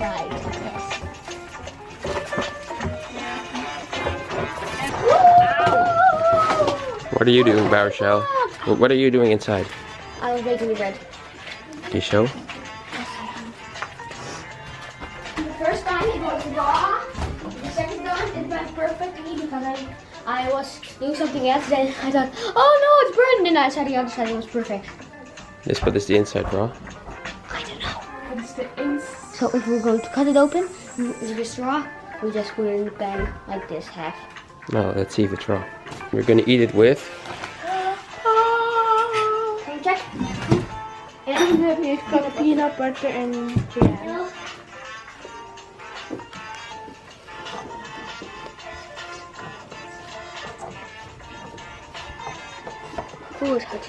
inside. Yes. What are you doing, Baruchel? What are you doing inside? I was making the bread. Can you show? The first time it was raw. The second time it went perfectly because I was doing something else. Then I thought, oh no, it's burned. And I said the other side it was perfect. Yes, but it's the inside raw. I don't know. It's the inside. So if we're going to cut it open with this raw, we just put it in the pan like this half. No, let's see if it's raw. We're gonna eat it with. Can you check? And then we've got peanut butter and jam. Ooh, it's good.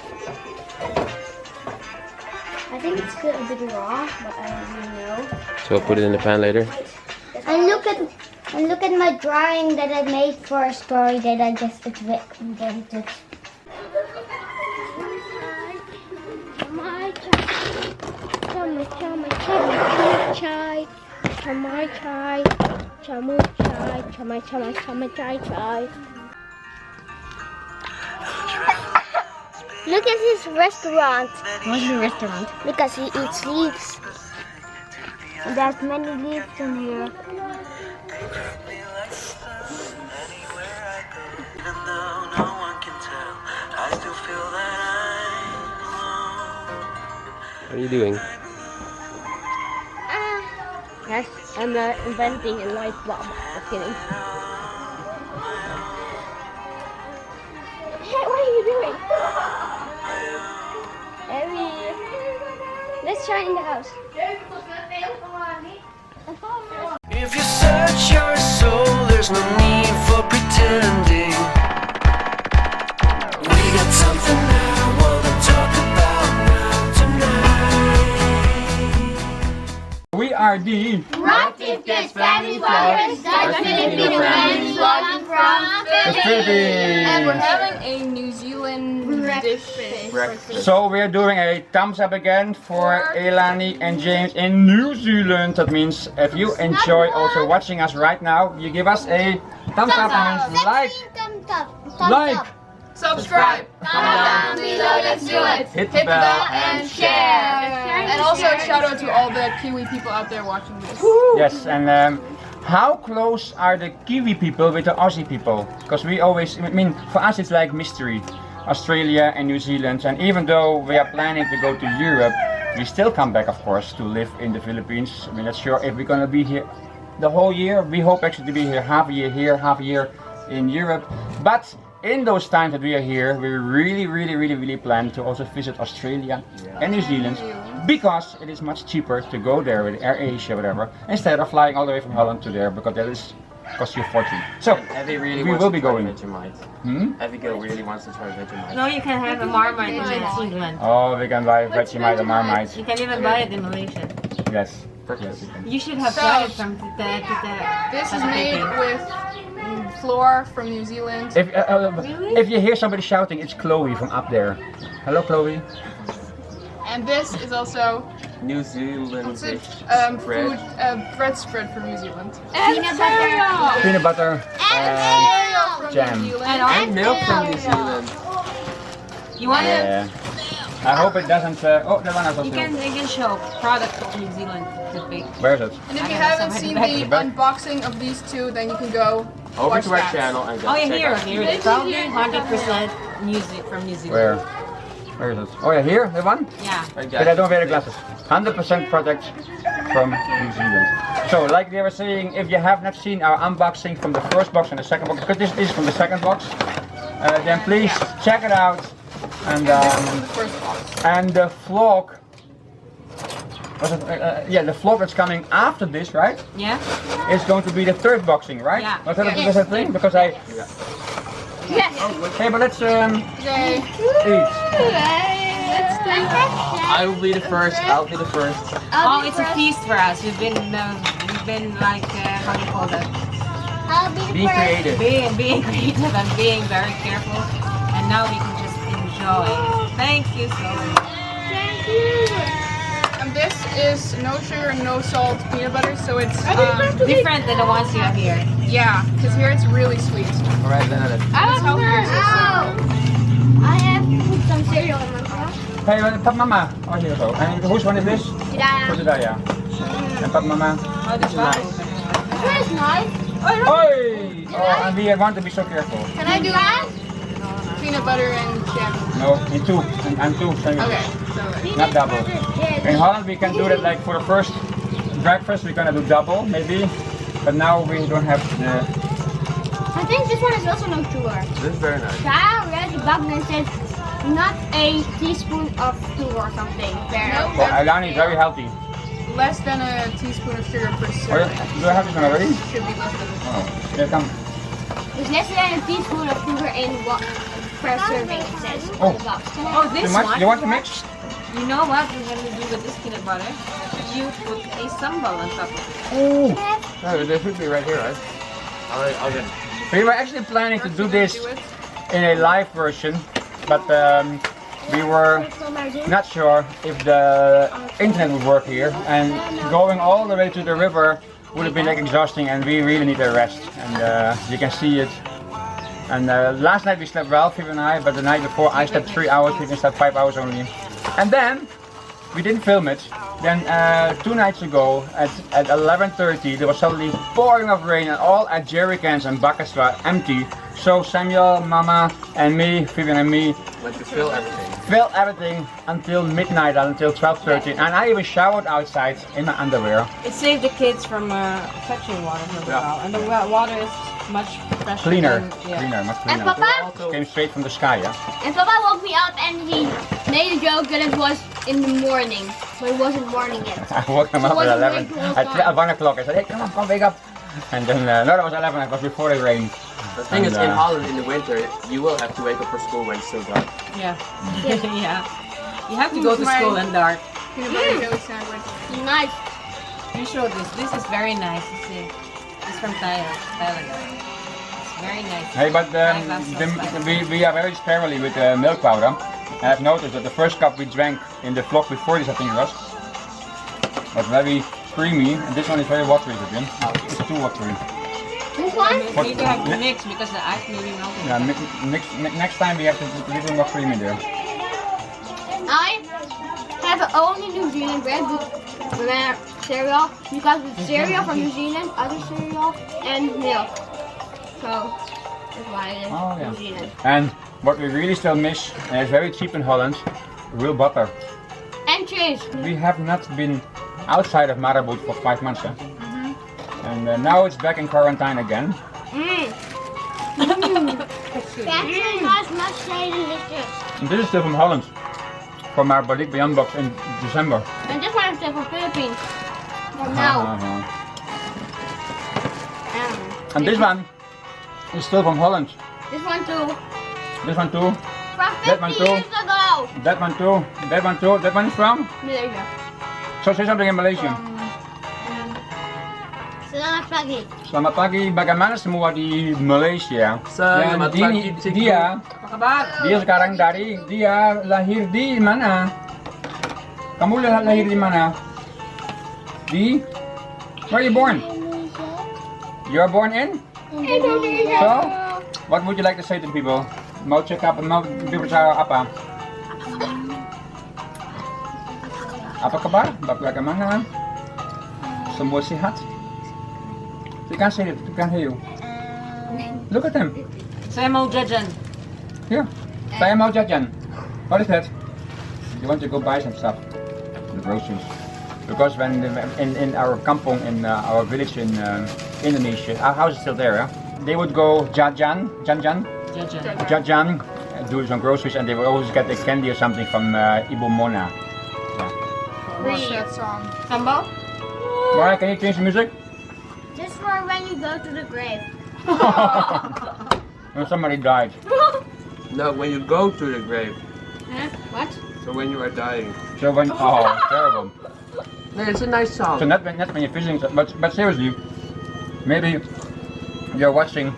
I think it's good a bit raw, but I don't really know. So we'll put it in the pan later. And look at my drawing that I made for a story that I just invented. Look at his restaurant. What's the restaurant? Because he eats leaves. And there's many leaves in here. What are you doing? Yes, I'm inventing a light bulb. Just kidding. Hey, what are you doing? Abby, let's try in the house. If you search your soul, there's no need for pretending. We got something I wanna talk about tonight. We are the RodVivKids Family Vloggers, Dutch Filipino family vlogging from the Philippines. And we're having a New Zealand dish. So we're doing a thumbs up again for Elani and James in New Zealand. That means if you enjoy also watching us right now, you give us a thumbs up and like, Subscribe. Comment down below. Let's do it. hit the bell. And share. And also a shout out to all the Kiwi people out there watching this. Yes, and how close are the Kiwi people with the Aussie people? Because we always, I mean, for us it's like mystery. Australia and New Zealand, and even though we are planning to go to Europe, we still come back, of course, to live in the Philippines. I mean, not sure if we're gonna be here the whole year. We hope actually to be here half a year here, half a year in Europe. But in those times that we are here, we really plan to also visit Australia and New Zealand, because it is much cheaper to go there with AirAsia, whatever, instead of flying all the way from Holland to there, because that is cost you a fortune. So Evie really we wants will to be try going. Vegemite. Abigail really wants to try Vegemite. No, you can have a Marmite in New Zealand. Oh, we can buy Vegemite and Marmite. You can even buy it in Malaysia. Yes. Yes, we can. You should have tried it from This is made with flour from New Zealand. If you hear somebody shouting, it's Chloe from up there. Hello, Chloe. And this is also New Zealand food, bread. bread spread from New Zealand. Peanut butter. Peanut butter and From jam. New Zealand. And milk from New Zealand. You want it? Yeah. I hope it doesn't. Oh, that one has also. You can show products of New Zealand. Where is it? And if you I haven't have seen somebody the back. unboxing of these two, then you can go Over watch to our that. channel and Oh yeah, check here, out. here. It's probably 100% music from New Zealand. Where? Where is it? Oh yeah, here, the one. Yeah. Right, But I guys. don't wear the glasses. 100% product from New Zealand. So, like they were saying, if you have not seen our unboxing from the first box and the second box, because this is from the second box, then please check it out. And The first box. and the vlog. Was it, yeah, the vlog that's coming after this, right? Yeah. Is going to be the third boxing, right? Yeah. Was that a thing? Because I. Yes. Hey, but let's Okay. eat. I will be the first. I'll be the first. Oh, it's a feast for us. We've been like how do you call that? I'll be the Be first. creative. Being creative and being very careful. And now we can just enjoy. Thank you so much. Thank you. And this is no sugar, no salt peanut butter, so it's Different than the ones you have here. yeah, because here it's really sweet. Alright, then. It's healthier. I have put some cereal in my mouth. Hey, Pap Mama. Oh, here you go. And whose one is this? Jedaiah. For Jedaiah. And Pap Mama. Oh, this one. This one is nice. Oi! Oh, and we want to be so careful. Can I do peanut butter and jam? No, me too. I'm too. Same. Okay. So, Not double. In Holland we can do that like for the first breakfast we're gonna do double maybe, but now we don't have the. I think this one is also no sugar. This is very nice. I read the box and it says not a teaspoon of sugar or something. There. Nope. Oh, Alani is very healthy. less than a teaspoon of sugar per Oh, serving. do I have this one already? Should be less than a Oh, here come. There's less than a teaspoon of sugar in what per serving, it says Oh. on the box. Oh, this Too much? one. You want to mix? You know what we're gonna do with this peanut butter? You put a sambal on top of it. Oh. Oh, they should be right here, right? I'll get. We were actually planning to do this Do it. in a live version, but we were not sure if the internet would work here, and going all the way to the river would have been like exhausting, and we really need a rest. And you can see it. And last night we slept well, Viv and I, but the night before I slept 3 hours, Viv slept 5 hours only. And then we didn't film it. Then 2 nights ago at 11:30 there was suddenly pouring of rain, and all our jerry cans and buckets were empty. So Samuel, Mama, and me, Vivian and me, Like to fill everything. filled everything until midnight, until 12:30, and I even showered outside in my underwear. It saved the kids from fetching water for a while, and the water is much fresher. Cleaner, than- yeah. cleaner, much And cleaner. Papa, Came straight from the sky, yeah. and Papa woke me up and he made a joke that it was in the morning, but it wasn't morning yet. I woke him So up was at it 11, way too at early? 1 o'clock. I said, hey, come, wake up. And then, no, that was 11, it was before it rained. The thing is, And, in Holland in the winter, you will have to wake up for school when it's still dark. Yeah. Yeah. You have to go to school in dark. Peanut butter jelly sandwich. Nice. You show this. This is very nice. You see, it's from Thailand. It's very nice. Hey, but we are very sparingly with milk powder. And I've noticed that the first cup we drank in the vlog before this, I think it was very creamy, and this one is very watery, Vivian. It's too watery. This one? You need to have to mix because the ice may be melting. Yeah, next time we have to put a little more cream in there. I have only New Zealand bread with cereal, because with cereal from New Zealand, other cereal, and milk. So that's why it is Oh, yeah. New Zealand. And what we really still miss, and it's very cheap in Holland, real butter. And cheese. We have not been outside of Marabou for 5 months, huh? And now it's back in quarantine again. That's must say delicious. And this is still from Holland, from our Baruchel-Kenan box in December. And this one is still from Philippines. From now. And this one is still from Holland. This one too. This one too. From That 50 one too. years ago. That one too. That one too. That one is from? Malaysia. So say something in Malaysian. Selamat pagi. Selamat pagi. Bagaimana semua di Malaysia? Selamat Dan pagi, cikgu. Apa kabar? Dia sekarang dia lahir di mana? Kamu lahir di mana? Where are you born? You are born in? Indonesia. So, what would you like to say to people? Mau cakap, mau berbicara apa? Apa kabar? Bagaimana? Semua sehat? They can't say it. They can't hear you. Look at them. Saya mau jajan. Here. Saya mau jajan. What is that? You want to go buy some stuff. The groceries. Because when in our kampong, in our village in Indonesia, our house is still there, they would go jajan, do some groceries, and they would always get a candy or something from Ibu Mona. What's that song? Sambal? Moriah, can you change the music? Just for when you go to the grave. When somebody died. No, when you go to the grave. Huh? What? So when you are dying. So when, oh, terrible. No, it's a nice song. So not when you're visiting, but seriously, maybe you're watching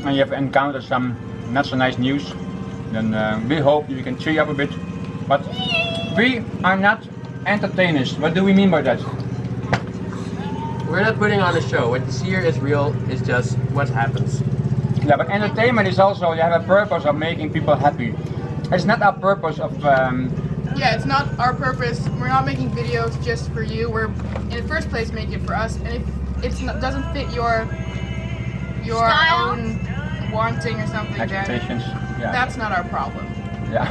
and you have encountered some not so nice news, then we hope you can cheer up a bit. But we are not entertain us. What do we mean by that? We're not putting on a show. What you see here is real. It's just what happens. Yeah, but entertainment is also, you have a purpose of making people happy. It's not our purpose of, Yeah, it's not our purpose. We're not making videos just for you. We're in the first place making it for us. And if it doesn't fit your Style? own wanting or something, then expectations. Yeah. that's not our problem. Yeah.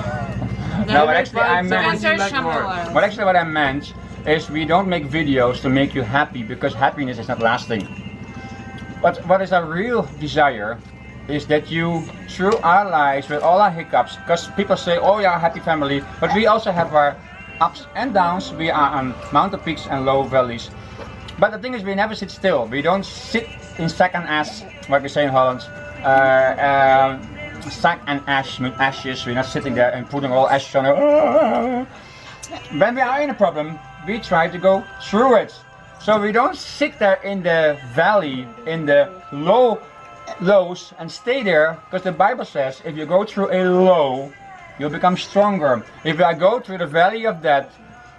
No, but actually I meant, Search somewhere. but actually what I meant is we don't make videos to make you happy because happiness is not lasting. What is our real desire is that you, through our lives, with all our hiccups, because people say, oh yeah, happy family, but we also have our ups and downs. We are on mountain peaks and low valleys. But the thing is, we never sit still. We don't sit in sack and ash, what we say in Holland. Sack and ash, with ashes. We're not sitting there and putting all ashes on it. When we are in a problem, we try to go through it. So we don't sit there in the valley, in the lows and stay there, because the Bible says if you go through a low, you'll become stronger. If I go through the valley of death,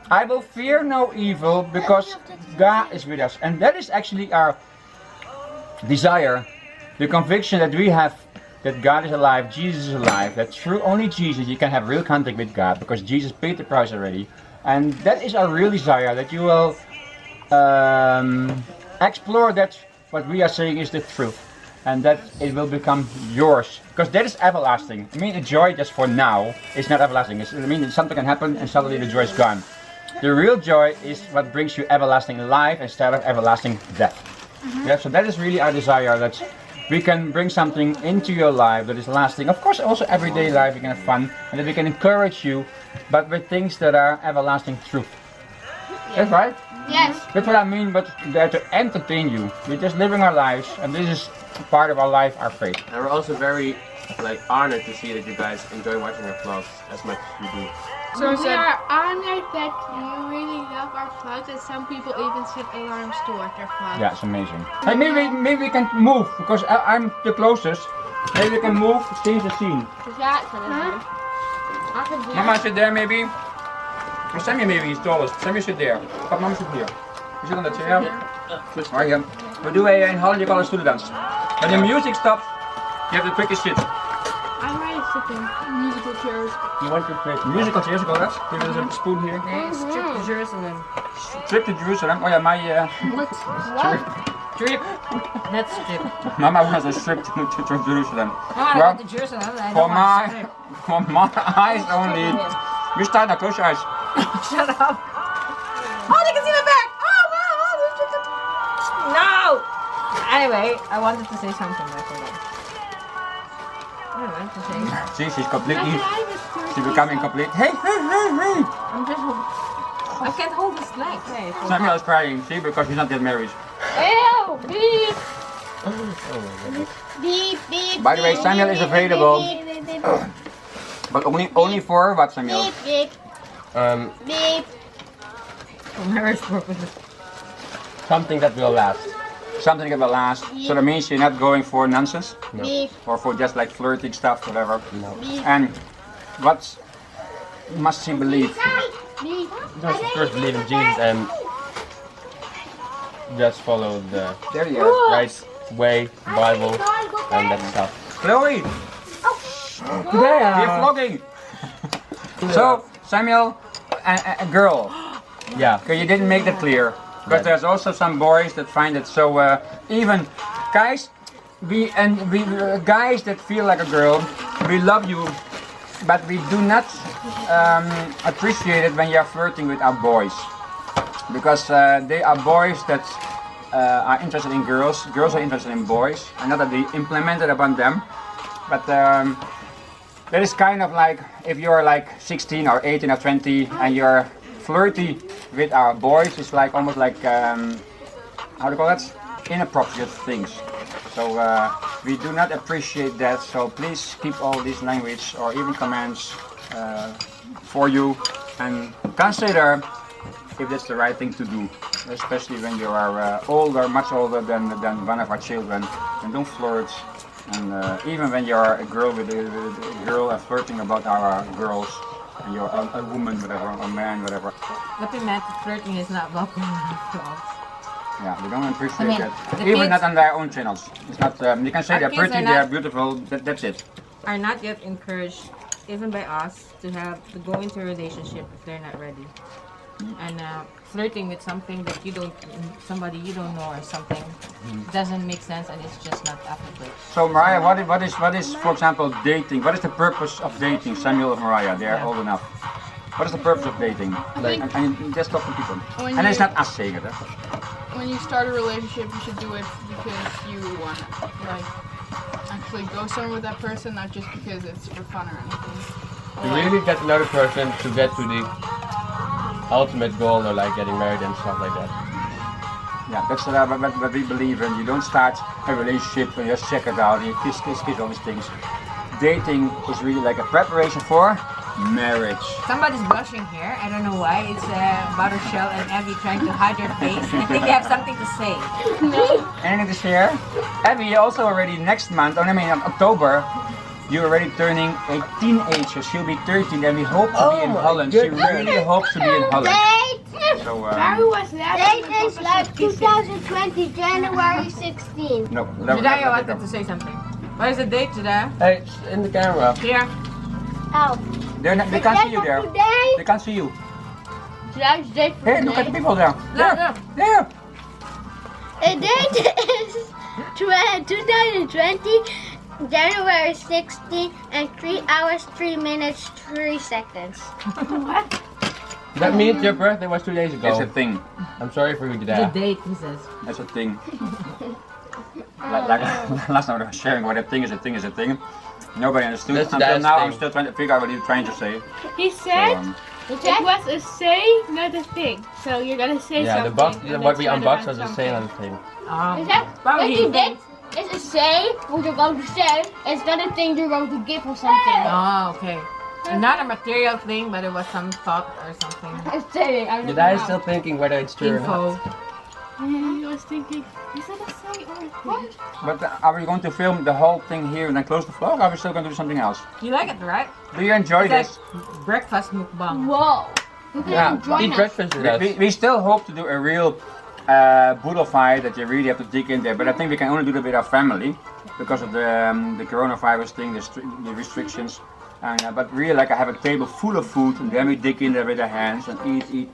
I will fear no evil because God is with us. And that is actually our desire, the conviction that we have that God is alive, Jesus is alive, that through only Jesus you can have real contact with God because Jesus paid the price already. And that is our real desire, that you will explore that what we are saying is the truth, and that it will become yours, because that is everlasting. I mean, the joy just for now is not everlasting. I mean, something can happen and suddenly the joy is gone. The real joy is what brings you everlasting life instead of everlasting death. Yeah, so that is really our desire, that we can bring something into your life that is lasting. Of course, also everyday life you can have fun, and that we can encourage you, but with things that are everlasting truth. That's right? Yes. That's what I mean, but there to entertain you. We're just living our lives, and this is part of our life, our faith. And we're also very honored to see that you guys enjoy watching our vlogs as much as you do. So We said, are honored that you really love our vlogs, and some people even set alarms to watch our vlogs. Yeah, it's amazing. Hey, maybe we can move, because I'm the closest. Maybe we can move, change the scene. Mama, sit there maybe. Or Sammy maybe is tallest. Sammy sit there. Papa, Mama sit here. You sit on the chair. Right here. We do in Holland you call a stoelen dance. When the music stops, you have to quickly sit. I'm already sitting. musical chairs. You want to play musical chairs, you call that? Give us a spoon here. Nee, strip to Jerusalem. Trip to Jerusalem. Oh yeah, my Strip. Not strip. Mama wants a trip to Jerusalem. I Well, want to Jerusalem. I For don't want to for my eyes only. We start now, close your eyes. Shut up. Oh, they can see my back. Oh, wow. No. Anyway, I wanted to say something. I forgot. I don't know what to say. See, she's completely, she's becoming complete. Hey, hey, hey, hey. I'm just. I can't hold his leg. Hey, Samuel is crying, see, because he's not yet married. Ew! Beep! Beep, beep. By the way, beep, Samuel beep, is beep, available. beep, beep, beep, beep. But only for what, Samuel? Beep, beep, beep. for marriage purposes. Something that will last. Something that will last. So that means you're not going for nonsense? Beep, Or for just like flirting stuff, whatever. No. beep, And what must she believe? beep. Just first believe in Jesus and just follow the There you go. right way, Bible, and that stuff. Chloe! We're vlogging! So, Samuel, a girl. Yeah. Okay, you didn't make that clear. But there's also some boys that find it so even guys, we guys that feel like a girl, we love you, but we do not appreciate it when you are flirting with our boys, because they are boys that are interested in girls. Girls are interested in boys, and not that they implement it upon them, but. That is kind of like if you're like 16 or 18 or 20 and you're flirty with our boys, it's like almost like how do you call that? Inappropriate things. So we do not appreciate that. So please keep all this language or even comments for you and consider if that's the right thing to do, especially when you are older, much older than one of our children, and don't flirt. And even when you are a girl with a girl and flirting about our girls, and you're a woman, whatever, a man, whatever. What we meant, flirting is not welcome in our vlogs. Yeah, we don't appreciate I mean, that. the Even kids- not on their own channels. It's not. You can say Our they're kids are pretty, not- they're beautiful. That's it. Are not yet encouraged, even by us, to go into a relationship if they're not ready. And flirting with something that somebody you don't know or something, doesn't make sense and it's just not appropriate. So Mariah, what is, for example, dating? What is the purpose of dating? Samuel and Mariah, they are old enough. What is the purpose of dating? And just talk to people. When And it's you- not us saying it. Huh? When you start a relationship, you should do it because you want to, like, actually go somewhere with that person, not just because it's for fun or anything. You really get another person to get to the ultimate goal, or like getting married and stuff like that. Yeah, that's what we believe in. You don't start a relationship and just check it out. You kiss, all these things. Dating is really like a preparation for marriage. Somebody's blushing here. I don't know why. It's Baruchel and Abby trying to hide their face. I think they have something to say. Anything to share? Abby, you also already next month, October, you're already turning a teenager. She'll be 13 and we hope to be in Holland. She really hopes to be in Holland. So, Barry was there. Date is like 2020, January 16. no, Jedaiah wanted to say something. What is the date, Jedaiah? Hey, it's in the camera. Here. Oh. they can't see you there. Today, They can't see you. today's date for Hey, look at the today. people there. Look. There. The date is 2020, January 16, and 3 hours, 3 minutes, 3 seconds. That means your birthday was 2 days ago. It's a thing. I'm sorry for you, The Jedaiah. date, he says. That's a thing. like last time I was sharing what a thing is a thing is a thing. Nobody understood. That's Until Dad's now, thing. I'm still trying to figure out what he's trying to say. He So, said it was a say, not a thing. So you're gonna say Yeah, the something. box, and what let's we turn unboxed around was the something. same other thing. Is that Probably what you did? It's a say, what you're going to say. It's not a thing you're going to give or something. Oh, okay. Not a material thing, but it was some thought or something. It's saying, I don't Jedaiah is know. still thinking whether it's true or not. Info. He was thinking, is it a say or a thing? but are we going to film the whole thing here and then close the vlog? Or are we still going to do something else? You like it, right? Do you enjoy It's like this? breakfast mukbang. Whoa. You can Yeah, join eat us. breakfast with us. We still hope to do a real boodle fight that you really have to dig in there. But I think we can only do that with our family because of the coronavirus thing, the restrictions. And, but really, like I have a table full of food, and then we dig in there with our hands and eat.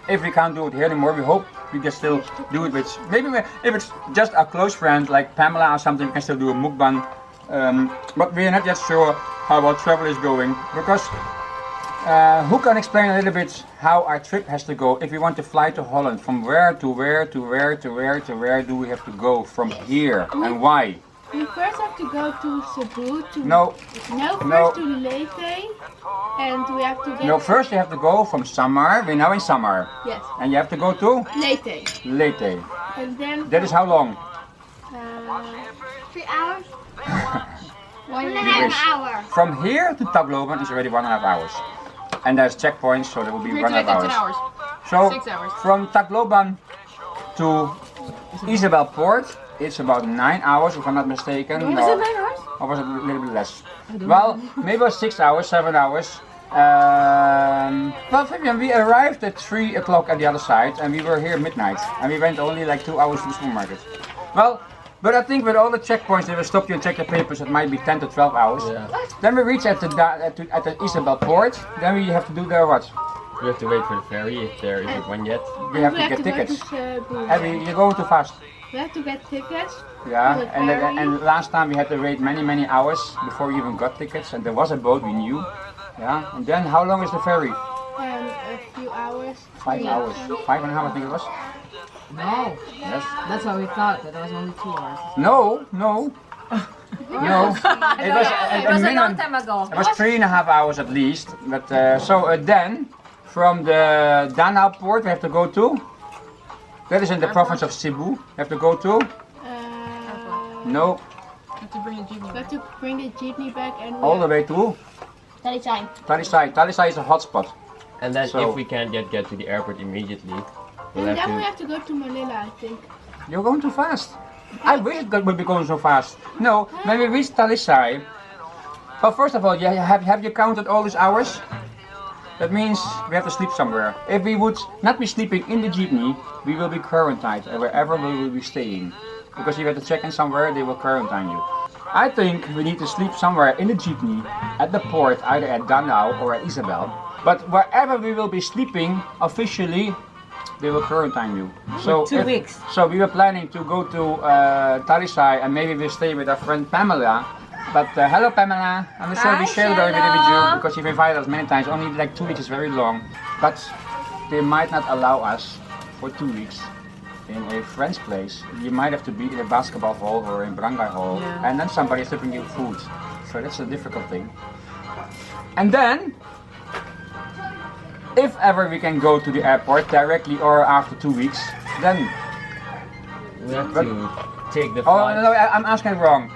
If we can't do it here anymore, we hope we can still do it with, if it's just our close friends like Pamela or something, we can still do a mukbang. But we are not yet sure how our travel is going because who can explain a little bit how our trip has to go if we want to fly to Holland? From where to where to where to where to where do we have to go from here and why? We first have to go to Cebu to No, first to Leyte, and we have to get first you have to go from Samar, we're now in Samar, yes and you have to go to Leyte, Leyte. and then That is how long? 3 hours? 1.5 Yes. hour. From here to Tagloban is already 1.5 hours. And there's checkpoints, so there will be Here 1.5 today, hours. 10 hours. So 6 hours. from Tagloban to Isabel Port, it's about 9 hours if I'm not mistaken. Was it 9 hours? Or was it a little bit less? Well, maybe it was 6 hours, 7 hours. Well, Fabian, we arrived at 3 o'clock at the other side and we were here midnight. And we went only like 2 hours to the supermarket. Well, but I think with all the checkpoints, they will stop you and check your papers. It might be 10 to 12 hours. Yeah. Then we reach at the Isabel Port. Then we have to do the what? We have to wait for the ferry if there isn't one yet. We have to we get have to tickets. go to Cebu. And you're going too fast. We have to get tickets. Yeah, To the and ferry. and last time we had to wait many hours before we even got tickets. And there was a boat we knew. Yeah, and then how long is the ferry? And a few hours. 5 hours. 5.5 I think it was. No. Yes. That's what we thought, but that was only 2 hours. No. No. It was It was a long time ago. It was 3.5 hours at least. But then from the Danao port we have to go to. That is in the province of Cebu. We have to go to. No, Have to bring a jeepney. We have to bring the jeepney back and all the way to Talisay. Talisay. Talisay is a hotspot. And then So- if we can't yet get to the airport immediately, we'll and have then we to. have to go to Manila, I think. You're going too fast. I wish it would be going so fast. No, when we reach Talisay, Oh, first of all, yeah, have you counted all these hours? That means we have to sleep somewhere. If we would not be sleeping in the jeepney, we will be quarantined wherever we will be staying. Because you have to check in somewhere, they will quarantine you. I think we need to sleep somewhere in the jeepney, at the port, either at Danau or at Isabel. But wherever we will be sleeping, officially, they will quarantine you. So 2 weeks. So we were planning to go to Talisay and maybe we'll stay with our friend Pamela. But hello Pamela, I'm sure we shared our video with you because you've invited us many times. Only like 2 weeks is very long. But they might not allow us for 2 weeks in a friend's place. You might have to be in a basketball hall or in Barangay hall, and then somebody is serving you food. So that's a difficult thing. And then, if ever we can go to the airport directly or after 2 weeks, then We have to take the oh flight. no, I'm asking wrong.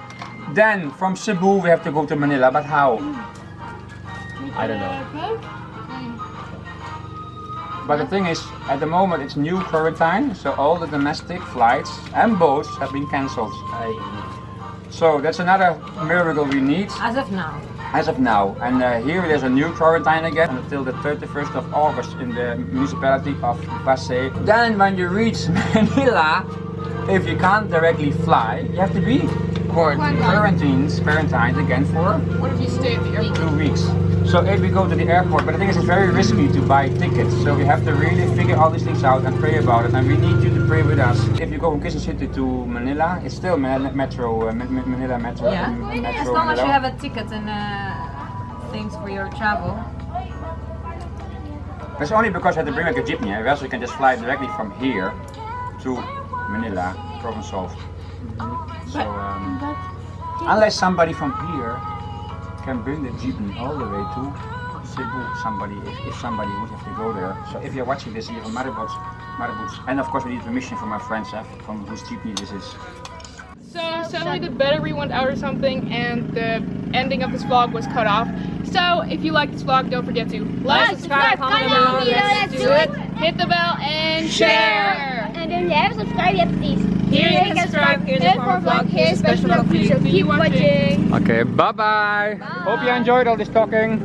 Then from Cebu we have to go to Manila, but how? I don't know. But the thing is, at the moment it's new quarantine, so all the domestic flights and boats have been cancelled. So that's another miracle we need As of now. as of now. And here there's a new quarantine again until the 31st of August in the municipality of Pasay. Then when you reach Manila, if you can't directly fly, you have to be quarantined again for What if you stay at the airport? 2 weeks. So if we go to the airport, but the thing is it's very risky to buy tickets, so we have to really figure all these things out and pray about it, and we need you to pray with us. If you go from Quezon City to Manila, it's still Manila Metro, Manila Metro. Yeah. Metro As long as Manila. you have a ticket and things for your travel. It's only because I had to bring like a jeepney, else we can just fly directly from here to Manila, problem solved. So unless somebody from here can bring the jeepney all the way to Cebu, if somebody would have to go there. So if you're watching this, you have a Mariboots, and of course we need permission from our friends from whose jeepney this is. So suddenly the battery went out or something and the ending of this vlog was cut off. So if you like this vlog, don't forget to like, subscribe, comment below, let's do it, hit the bell and share! And if you haven't subscribed yet, please. Here you can subscribe, here's a form vlog, here's a special vlog for you. Keep watching. Okay, bye bye. Hope you enjoyed all this talking.